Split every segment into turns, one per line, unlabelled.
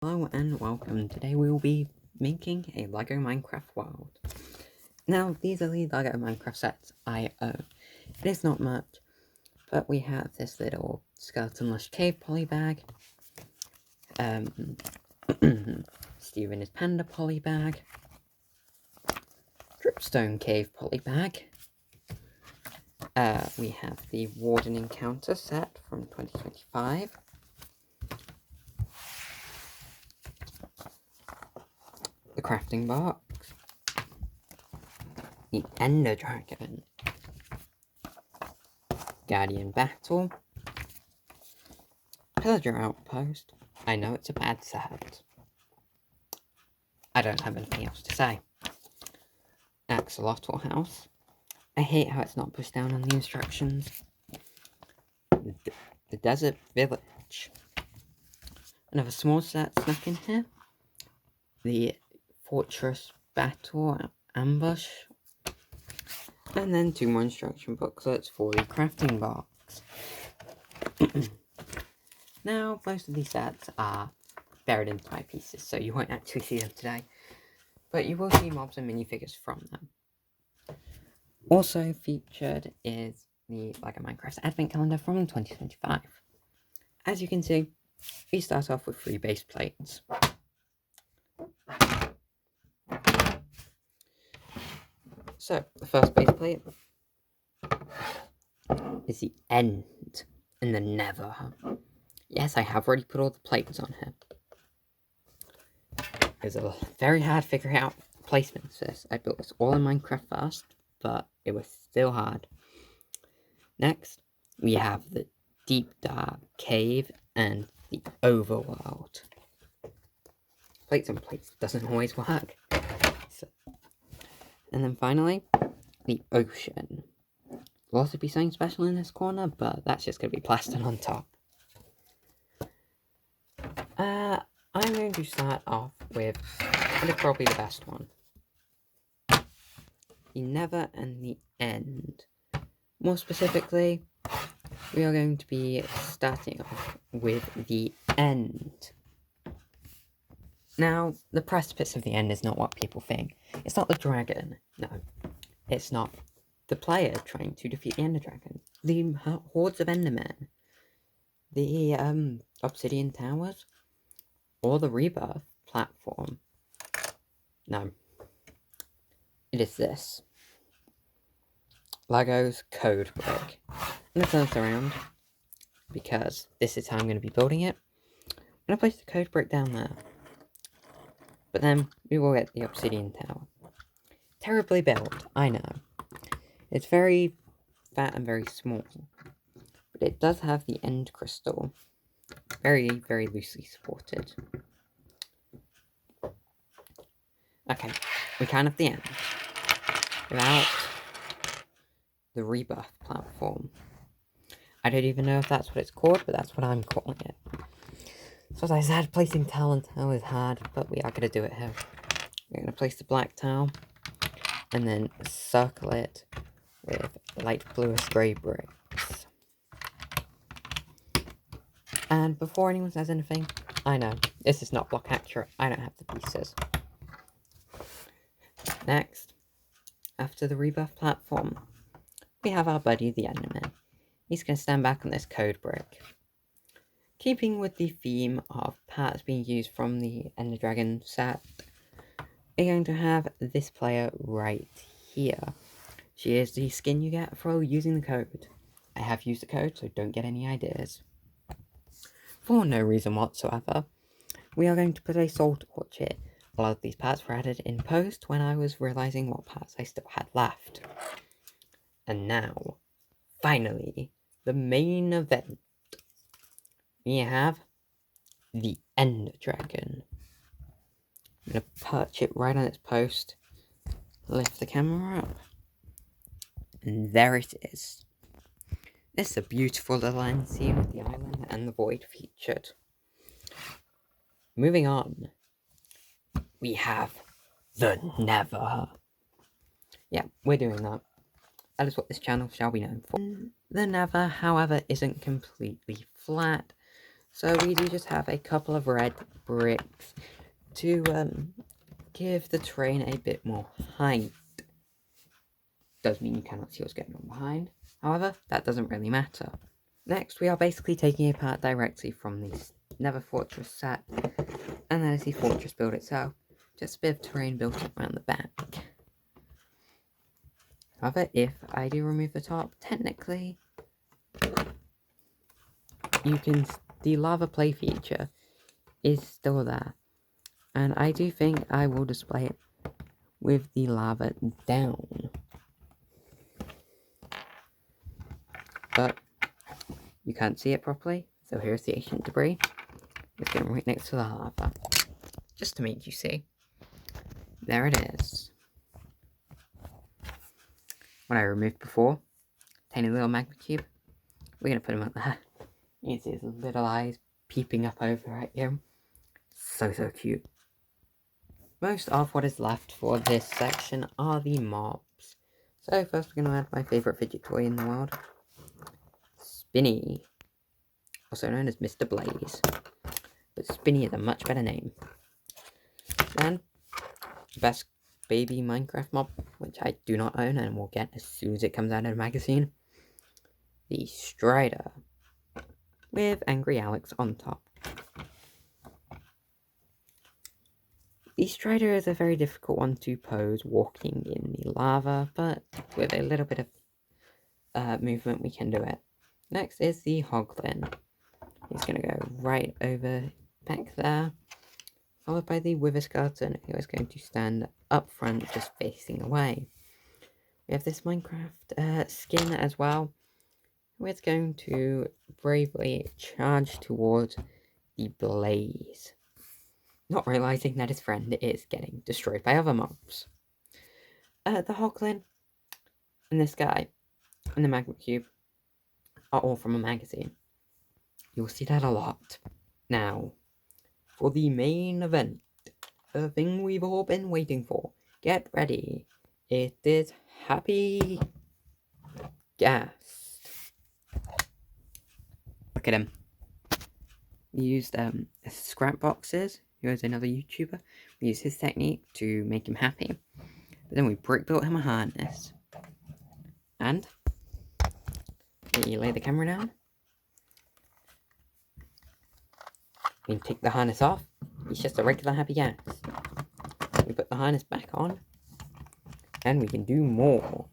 Hello and welcome. Today we will be making a LEGO Minecraft world. Now, these are the LEGO Minecraft sets I own. It is not much, but we have this little skeletonless cave poly bag, Steve and his panda poly bag, dripstone cave poly bag. We have the Warden Encounter set from 2025. The crafting box, the Ender Dragon, Guardian Battle, Pillager Outpost. I know it's a bad set. I don't have anything else to say. Axolotl House. I hate how it's not pushed down on the instructions. The Desert Village. Another small set snuck in here. The Fortress Battle Ambush. And then 2 more instruction booklets for the crafting box. Now, most of these sets are buried into my pieces, so you won't actually see them today. But you will see mobs and minifigures from them. Also featured is the LEGO Minecraft Advent Calendar from 2025. As you can see, we start off with 3 base plates. So, the first base plate is the end and the never. Yes, I have already put all the plates on here. It was a very hard figuring out placements for this. I built this all in Minecraft first, but it was still hard. Next, we have the Deep Dark Cave and the Overworld. Plates on plates doesn't always work. And then finally, the Ocean. Will also be something special in this corner, but that's just going to be plastered on top. I'm going to start off with probably the best one. The Never and the End. More specifically, we are going to be starting off with the end. Now, the precipice of the end is not what people think. It's not the dragon. No. It's not the player trying to defeat the Ender Dragon. The hordes of Endermen. The Obsidian Towers. Or the Rebirth platform. No. It is this. LEGO's Code Brick. I'm going to turn this around, because this is how I'm going to be building it. I'm going to place the Code Brick down there. But then we will get the Obsidian Tower. Terribly built, I know. It's very fat and very small. But it does have the End Crystal. Very, very loosely supported. Okay, we can have the end. Without the Rebirth platform. I don't even know if that's what it's called, but that's what I'm calling it. So as I said, placing talent tile is hard, but we are going to do it here. We're going to place the black tile, and then circle it with light bluish grey bricks. And before anyone says anything, I know, this is not block accurate, I don't have the pieces. Next, after the Rebirth platform, we have our buddy the Enderman. He's going to stand back on this code brick. Keeping with the theme of parts being used from the Ender Dragon set, we're going to have this player right here. She is the skin you get for using the code. I have used the code, so don't get any ideas. For no reason whatsoever, we are going to put a soul torch here. A lot of these parts were added in post when I was realizing what parts I still had left. And now, finally, the main event. We have the Ender Dragon. I'm going to perch it right on its post, lift the camera up, and there it is. This is a beautiful little end scene with the island and the void featured. Moving on, we have the Never. Yeah, we're doing that. That is what this channel shall be known for. The Never, however, isn't completely flat. So we do just have a couple of red bricks to give the terrain a bit more height. Does mean you cannot see what's going on behind. However, that doesn't really matter. Next, we are basically taking a part directly from the Nether Fortress set, and that is the fortress build itself. Just a bit of terrain built up around the back. However, if I do remove the top, technically, the lava play feature is still there. And I do think I will display it with the lava down. But you can't see it properly, so here's the ancient debris. It's going right next to the lava. Just to make you see. There it is. What I removed before, tiny little magma cube, we're going to put him up there. You can see his little eyes peeping up over at you. So cute. Most of what is left for this section are the mobs. So first we're going to add my favourite fidget toy in the world. Spinny. Also known as Mr. Blaze. But Spinny is a much better name. Then, best baby Minecraft mob, which I do not own and will get as soon as it comes out of the magazine. The Strider. With Angry Alex on top. The Strider is a very difficult one to pose walking in the lava, but with a little bit of movement we can do it. Next is the Hoglin. He's going to go right over back there, followed by the Wither Skeleton, who is going to stand up front, just facing away. We have this Minecraft skin as well, who is going to bravely charge towards the blaze, not realising that his friend is getting destroyed by other mobs. The Hoglin and this guy and the Magma Cube are all from a magazine. You'll see that a lot. Now, for the main event, the thing we've all been waiting for. Get ready. It is Happy Ghast. Look at him. We used scrap boxes. He was another YouTuber. We used his technique to make him happy. But then we brick built him a harness. And we lay the camera down. We take the harness off. He's just a regular Happy Ghast. We put the harness back on. And we can do more.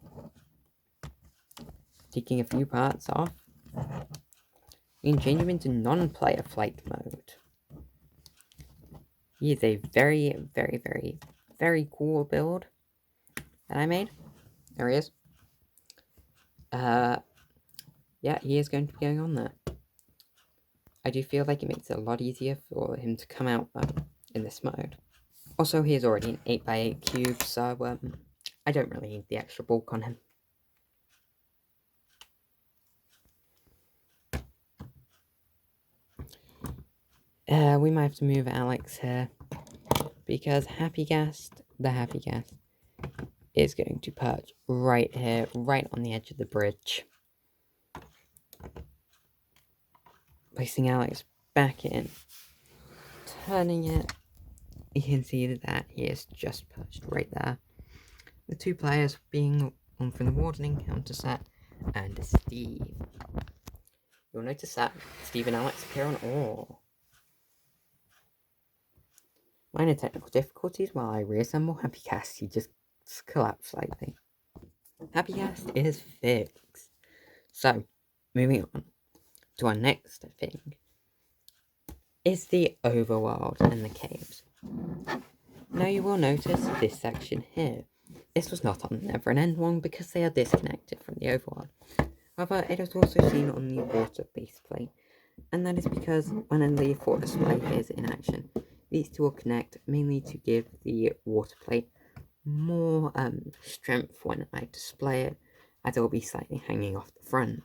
Taking a few parts off. We can change him into non-player flight mode. He is a very cool build that I made. There he is. Yeah, he is going to be going on there. I do feel like it makes it a lot easier for him to come out in this mode. Also, he is already an 8x8 cube, so I don't really need the extra bulk on him. We might have to move Alex here, because the Happy Ghast, is going to perch right here, right on the edge of the bridge. Placing Alex back in, turning it, you can see that he is just perched right there. The two players being one from the Warden encounter set and Steve. You'll notice that Steve and Alex appear on all. Minor technical difficulties while I reassemble Happy Ghast, he just collapsed slightly. Happy Ghast is fixed. So, moving on to our next thing is the overworld and the caves. Now you will notice this section here. This was not on the Nether and End one because they are disconnected from the overworld. However, it is also seen on the water base plate, and that is because when the fort display is in action, these two will connect mainly to give the water plate more strength when I display it, as it will be slightly hanging off the front.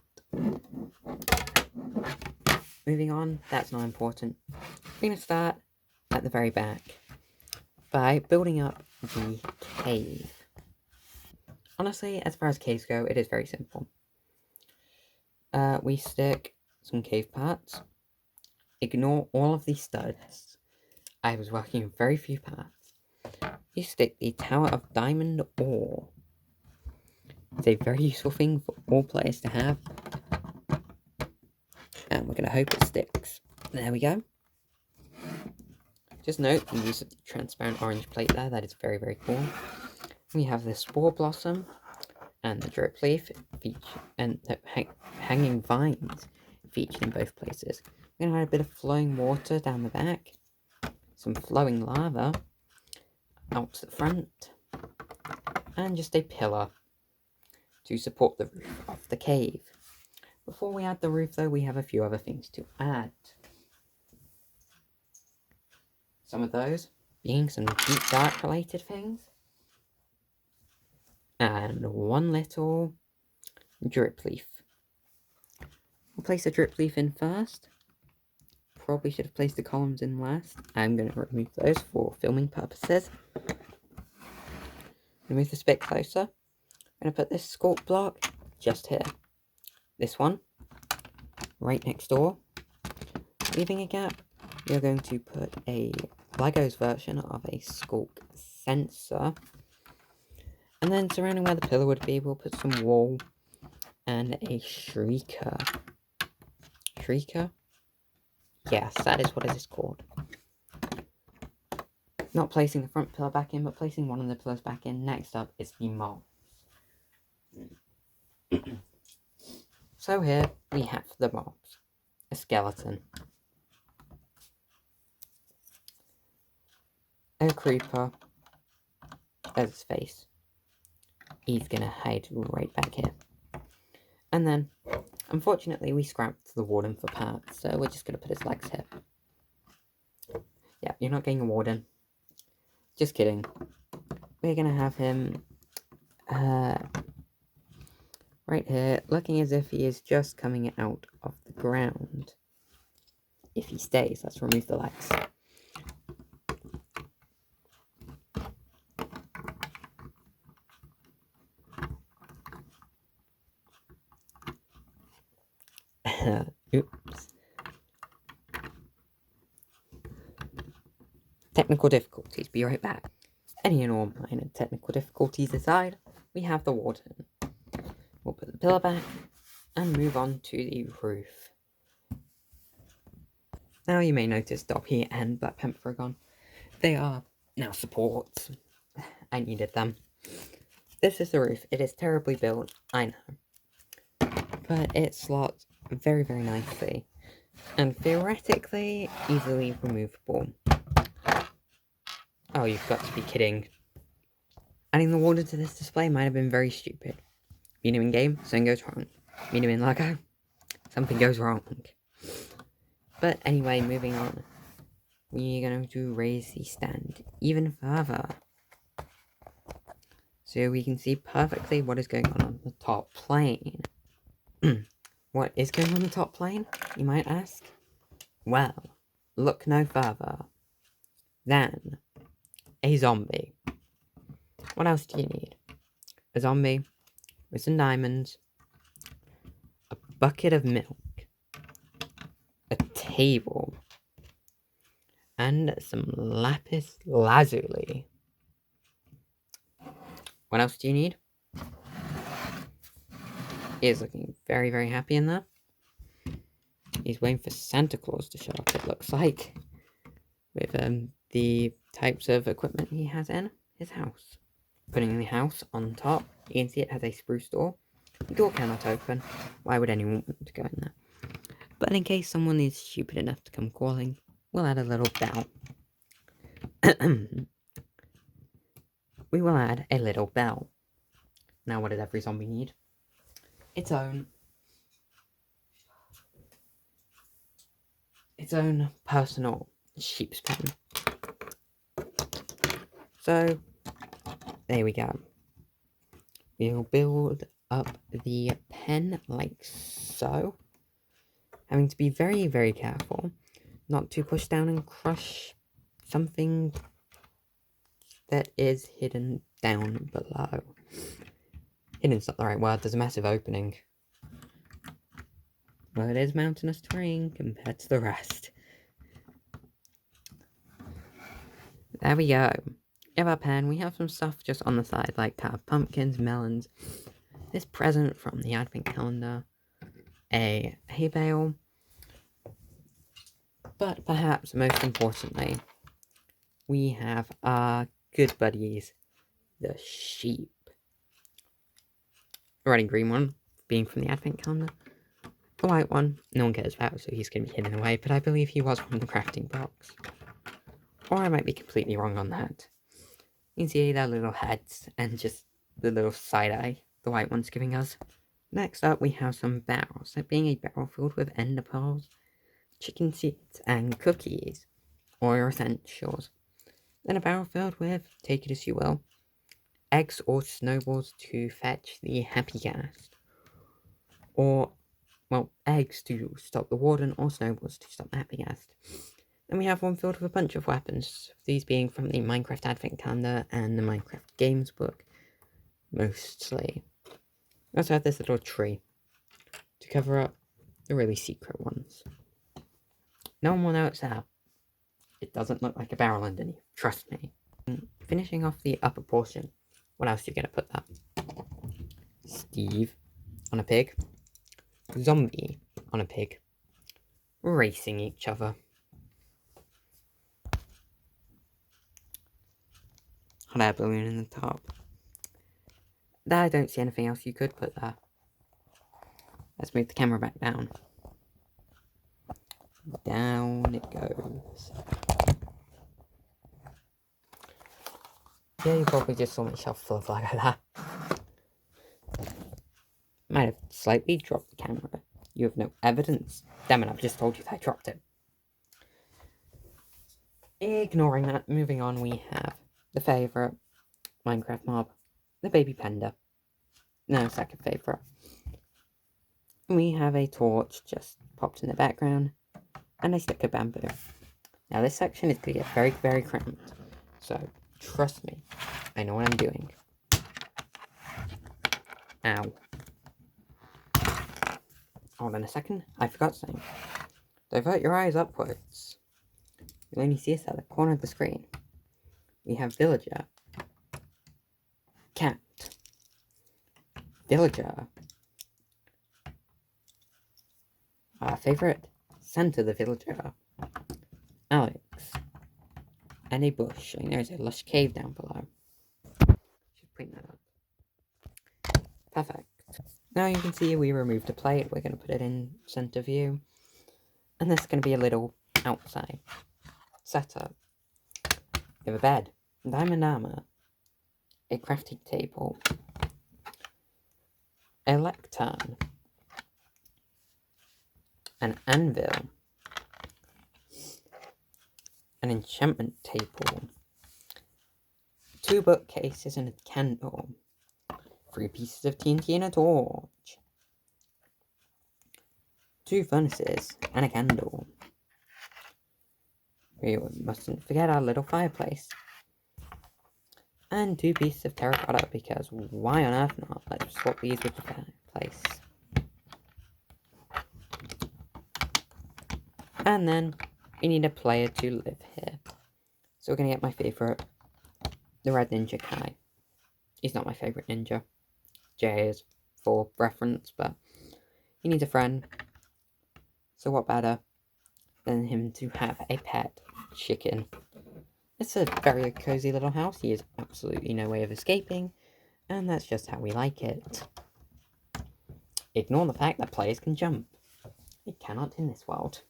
Moving on, that's not important. We're going to start at the very back by building up the cave. Honestly, as far as caves go, it is very simple. We stick some cave parts ignore all of these studs. I was working with very few parts. You stick the Tower of Diamond Ore. It's a very useful thing for all players to have. And we're going to hope it sticks. There we go. Just note the use of the transparent orange plate there. That is very, very cool. We have the Spore Blossom and the Drip Leaf and the hanging vines featured in both places. We're going to add a bit of flowing water down the back. Some flowing lava out to the front. And just a pillar to support the roof of the cave. Before we add the roof though, we have a few other things to add. Some of those being some deep dark related things. And one little drip leaf. We'll place the drip leaf in first. Probably should have placed the columns in last. I'm going to remove those for filming purposes. Move this a bit closer. I'm going to put this sculpt block just here. This one, right next door. Leaving a gap, we are going to put a Lego's version of a sculk sensor. And then surrounding where the pillar would be, we'll put some wall and a shrieker. Shrieker? Yes, that is what it is called. Not placing the front pillar back in, but placing one of the pillars back in. Next up is the mobs. So here we have the mobs. A skeleton. A creeper. There's his face. He's gonna hide right back here. And then, unfortunately, we scrapped the warden for parts, so we're just gonna put his legs here. Yeah, you're not getting a warden. Just kidding. We're gonna have him right here, looking as if he is just coming out of the ground. If he stays, let's remove the legs. Oops. Technical difficulties, be right back. Any and all minor technical difficulties aside, we have the warden. We'll put the pillar back and move on to the roof. Now you may notice Dobby and Black Panther are gone. They are now supports. I needed them. This is the roof. It is terribly built, I know. But it slots very, very nicely. And theoretically, easily removable. Oh, you've got to be kidding. Adding the water to this display might have been very stupid. Meet him in game, something goes wrong. Meet him in Lego, something goes wrong. But anyway, moving on. We're going to raise the stand even further. So we can see perfectly what is going on the top plane. What is going on the top plane, you might ask? Well, look no further than a zombie. What else do you need? A zombie with some diamonds, a bucket of milk, a table, and some lapis lazuli. What else do you need? He is looking very, very happy in there. He's waiting for Santa Claus to show up, it looks like, with the types of equipment he has in his house. Putting the house on top, you can see it has a spruce door. The door cannot open. Why would anyone want to go in there? But in case someone is stupid enough to come calling, we'll add a little bell. We will add a little bell. Now what does every zombie need? Its own personal sheep's pen. So, there we go. We'll build up the pen like so. Having to be very, very careful not to push down and crush something that is hidden down below. Hidden's not the right word, there's a massive opening. Well, it is mountainous terrain compared to the rest. there we go. We have our pen. We have some stuff just on the side, like pumpkins, melons. This present from the advent calendar. A hay bale. But perhaps most importantly, we have our good buddies, the sheep. The red and green one being from the advent calendar. The white one, no one cares about, so he's going to be hidden away, but I believe he was from the crafting box. Or I might be completely wrong on that. You can see their little heads and just the little side eye the white one's giving us. Next up, we have some barrels. That being a barrel filled with ender pearls, chicken seeds, and cookies, or your essentials. Then a barrel filled with, take it as you will, eggs or snowballs to fetch the happy ghast. Or, well, eggs to stop the warden, or snowballs to stop the happy ghast. Then we have one filled with a bunch of weapons, these being from the Minecraft Advent Calendar and the Minecraft Games book, mostly. We also have this little tree to cover up the really secret ones. No one will know it's there. It doesn't look like a barrel underneath, trust me. Finishing off the upper portion, what else are you going to put that? Steve on a pig, zombie on a pig, racing each other. Hot air balloon in the top. There, I don't see anything else you could put there. Let's move the camera back down. Down it goes. Yeah, you probably just saw my shelf full of Lego there. Might have slightly dropped the camera. You have no evidence. Damn it, I've just told you that I dropped it. Ignoring that, moving on, we have the favourite Minecraft mob, the baby panda. No, second favourite. We have a torch just popped in the background, and a stick of bamboo. Now this section is going to get very, very cramped, so trust me, I know what I'm doing. Ow. Hold on a second, I forgot something. Divert your eyes upwards. You'll only see us at the corner of the screen. We have villager, cat, villager, our favourite, Santa the villager, Alex, and a bush. And there's a lush cave down below. Should point that up. Perfect. Now you can see we removed a plate. We're going to put it in center view. And this is going to be a little outside setup. We have a bed, diamond armor, a crafting table, a lectern, an anvil, an enchantment table, 2 bookcases and a candle, 3 pieces of TNT and a torch, 2 furnaces and a candle. We mustn't forget our little fireplace. And 2 pieces of terracotta, because why on earth not? Let's swap these with the fireplace. And then we need a player to live here. So we're going to get my favourite, the Red Ninja Kai. He's not my favourite ninja. J is for reference, but he needs a friend. So what better than him to have a pet chicken? It's a very cozy little house. He has absolutely no way of escaping, and that's just how we like it. Ignore the fact that players can jump. They cannot in this world.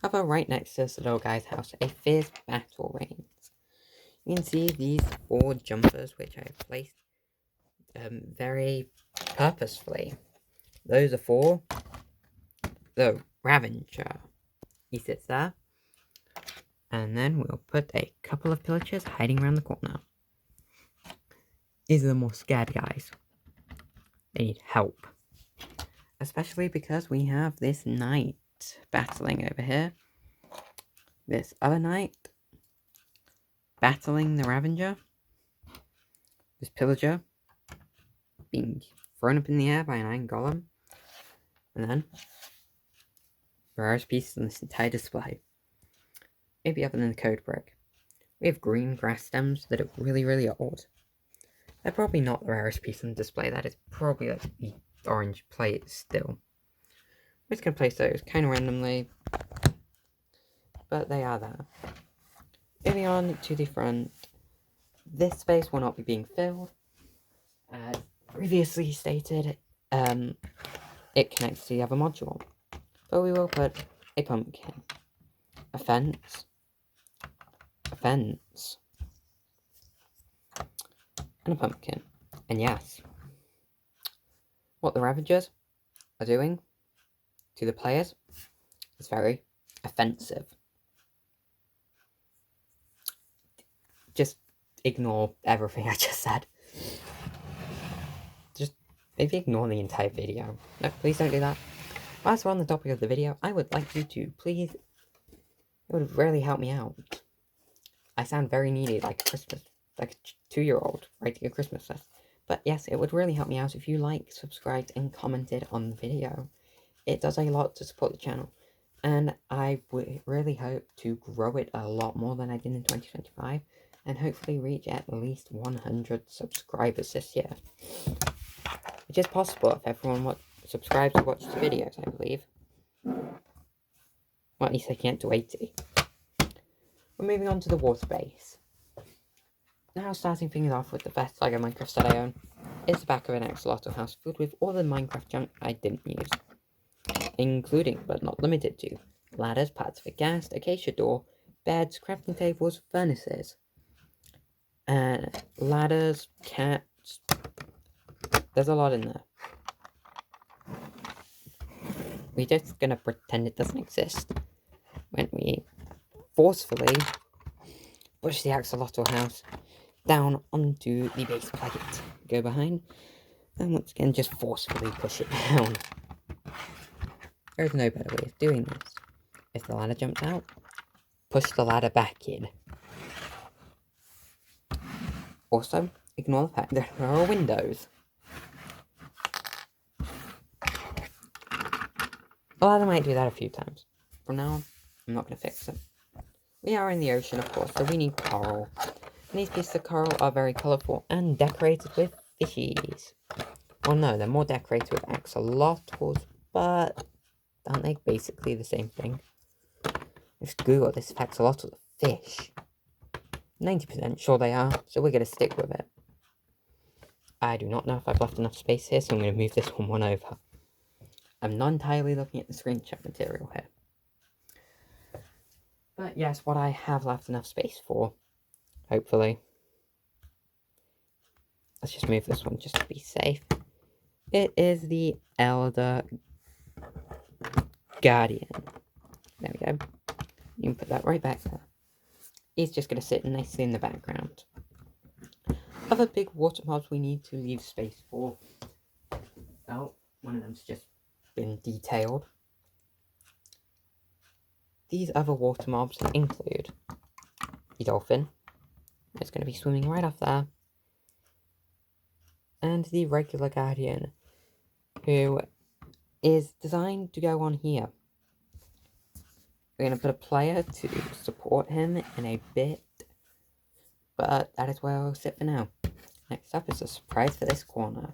However, right next to this little guy's house, a fierce battle reigns. You can see these 4 jumpers, which I have placed very purposefully. Those are for the Ravager. He sits there. And then we'll put a couple of pillagers hiding around the corner. These are the more scared guys. They need help. Especially because we have this knight battling over here. This other knight battling the Ravager. This pillager being thrown up in the air by an iron golem. And then the rarest piece in this entire display. Maybe other than the code brick. We have green grass stems that are really, really old. They're probably not the rarest piece on display. That is probably like the orange plate still. We're just going to place those kind of randomly, but they are there. Moving on to the front, this space will not be being filled. As previously stated, it connects to the other module. But we will put a pumpkin, a fence, and a pumpkin. And yes, what the Ravagers are doing to the players is very offensive. Just ignore everything I just said. Just maybe ignore the entire video. No, please don't do that. Whilst we're on the topic of the video, I would like you to please, it would really help me out. I sound very needy, like a 2-year-old writing a Christmas list. But yes, it would really help me out if you liked, subscribed, and commented on the video. It does a lot to support the channel. And I would really hope to grow it a lot more than I did in 2025. And hopefully reach at least 100 subscribers this year. Which is possible if everyone subscribes to watch the videos, I believe. Well, at least I can't do 80. We're moving on to the water base. Now starting things off with the best LEGO Minecraft set I own is the back of an axolotl house filled with all the Minecraft junk I didn't use. Including, but not limited to, ladders, pads for gas, acacia door, beds, crafting tables, furnaces, ladders, cats. There's a lot in there. We're just gonna pretend it doesn't exist when we forcefully push the axolotl house down onto the base plate. Go behind, and once again just forcefully push it down. There's no better way of doing this. If the ladder jumps out, push the ladder back in. Also, ignore the fact that there are windows. The ladder might do that a few times. From now on, I'm not going to fix it. We are in the ocean, of course, so we need coral. And these pieces of coral are very colourful and decorated with fishies. Well, no, they're more decorated with axolotls, but aren't they basically the same thing? Just Google this if axolotls are fish. 90% sure they are, so we're going to stick with it. I do not know if I've left enough space here, so I'm going to move this one over. I'm not entirely looking at the screenshot material here. But yes, what I have left enough space for, hopefully. Let's just move this one just to be safe. It is the Elder Guardian. There we go. You can put that right back there. He's just going to sit nicely in the background. Other big water mobs we need to leave space for. Oh, one of them's just been detailed. These other water mobs include the dolphin. It's going to be swimming right off there. And the regular guardian, who is designed to go on here. We're going to put a player to support him in a bit, but that is where I'll sit for now. Next up is a surprise for this corner.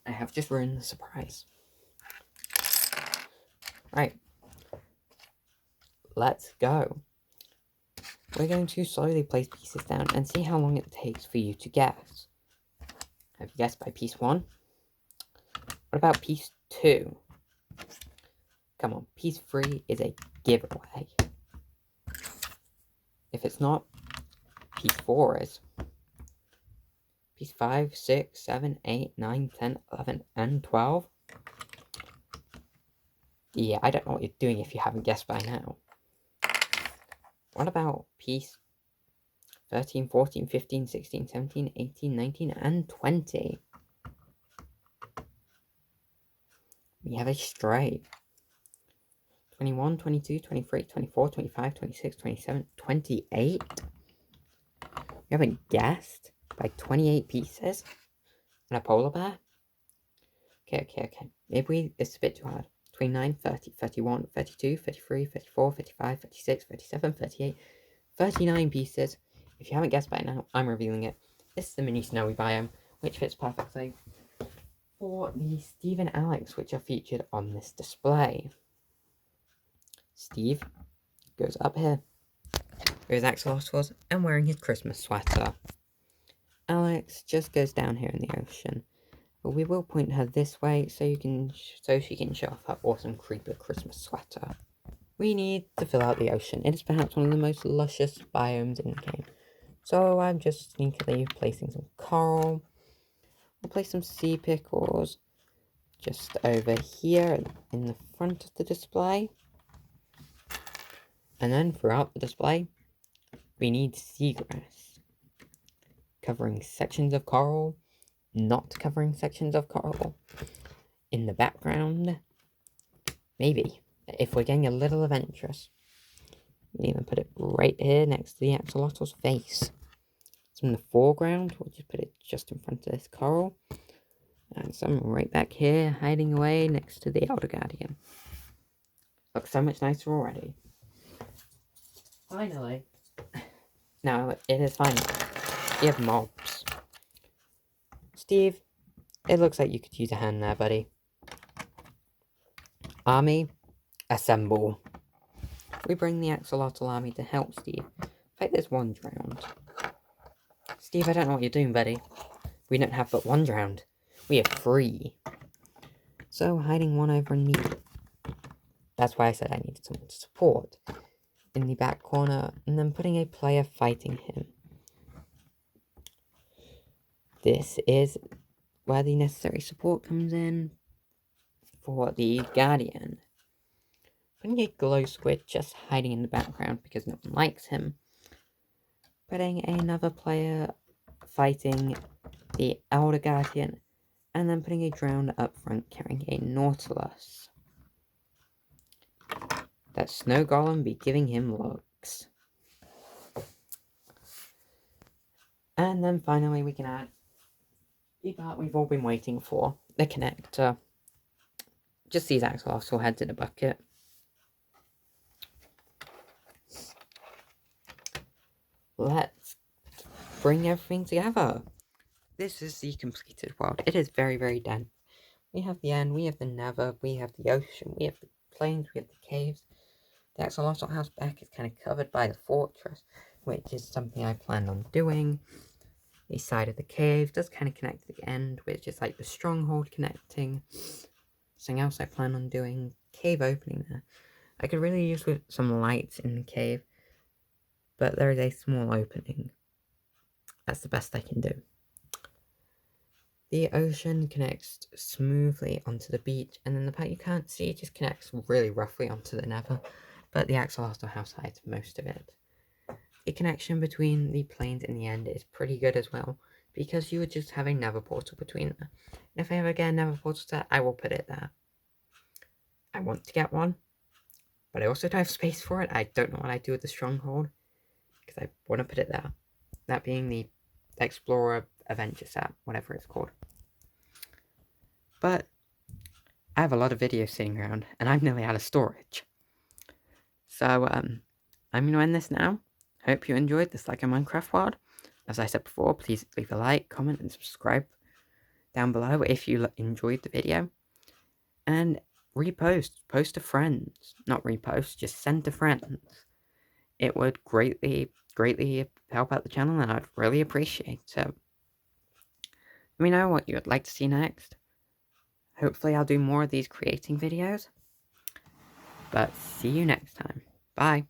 I have just ruined the surprise. Right. Let's go. We're going to slowly place pieces down and see how long it takes for you to guess. Have you guessed by piece 1? What about piece 2? Come on, piece 3 is a giveaway. If it's not, piece 4 is. Piece 5, 6, 7, 8, 9, 10, 11, and 12. Yeah, I don't know what you're doing if you haven't guessed by now. What about piece 13, 14, 15, 16, 17, 18, 19, and 20? We have a straight. 21, 22, 23, 24, 25, 26, 27, 28. We haven't guessed by 28 pieces. And a polar bear? Okay. Maybe it's a bit too hard. 29, 30, 31, 32, 33, 34, 35, 36, 37, 38, 39 pieces. If you haven't guessed by now, I'm revealing it. This is the mini snowy biome, which fits perfectly for the Steve and Alex, which are featured on this display. Steve goes up here with his axolotls and wearing his Christmas sweater. Alex just goes down here in the ocean, but we will point her this way so she can show off her awesome creeper Christmas sweater. We need to fill out the ocean. It is perhaps one of the most luscious biomes in the game. So I'm just sneakily placing some coral. We'll place some sea pickles just over here in the front of the display. And then throughout the display, we need seagrass. Covering sections of coral, not covering sections of coral. In the background, maybe, if we're getting a little adventurous. We can even put it right here next to the axolotl's face. Some in the foreground, we'll just put it just in front of this coral. And some right back here, hiding away next to the Elder Guardian. Looks so much nicer already. Finally. Now, it is final. You have mobs. Steve, it looks like you could use a hand there, buddy. Army, assemble. We bring the axolotl army to help Steve fight this one drowned. Steve, I don't know what you're doing, buddy. We don't have but one drowned. We have 3. So, hiding one over in the... That's why I said I needed someone to support. In the back corner, and then putting a player fighting him. This is where the necessary support comes in for the Guardian. Putting a glow squid just hiding in the background because no one likes him. Putting another player fighting the Elder Guardian. And then putting a drowned up front carrying a Nautilus. That Snow Golem be giving him looks. And then finally we can add the part we've all been waiting for, the connector. Just these axolotl heads in a bucket. Let's bring everything together. This is the completed world. It is very, very dense. We have the end, we have the nether, we have the ocean, we have the plains, we have the caves. The axolotl house back is kind of covered by the fortress, which is something I plan on doing. The side of the cave does kind of connect to the end, which is like the stronghold connecting. Something else I plan on doing, cave opening there. I could really use with some lights in the cave, but there is a small opening. That's the best I can do. The ocean connects smoothly onto the beach, and then the part you can't see just connects really roughly onto the nether, but the axolotl house hides most of it. The connection between the plains and the end is pretty good as well, because you would just have a nether portal between them. And if I ever get a nether portal set, I will put it there. I want to get one, but I also don't have space for it. I don't know what I do with the stronghold, because I want to put it there. That being the Explorer Adventure set, whatever it's called. But I have a lot of videos sitting around, and I'm nearly out of storage. So, I'm going to end this now. Hope you enjoyed this Lego Minecraft world. As I said before, please leave a like, comment, and subscribe down below if you enjoyed the video. And repost. Post to friends. Not repost, just send to friends. It would greatly help out the channel, and I'd really appreciate it. Let me know what you would like to see next. Hopefully I'll do more of these creating videos. But see you next time. Bye.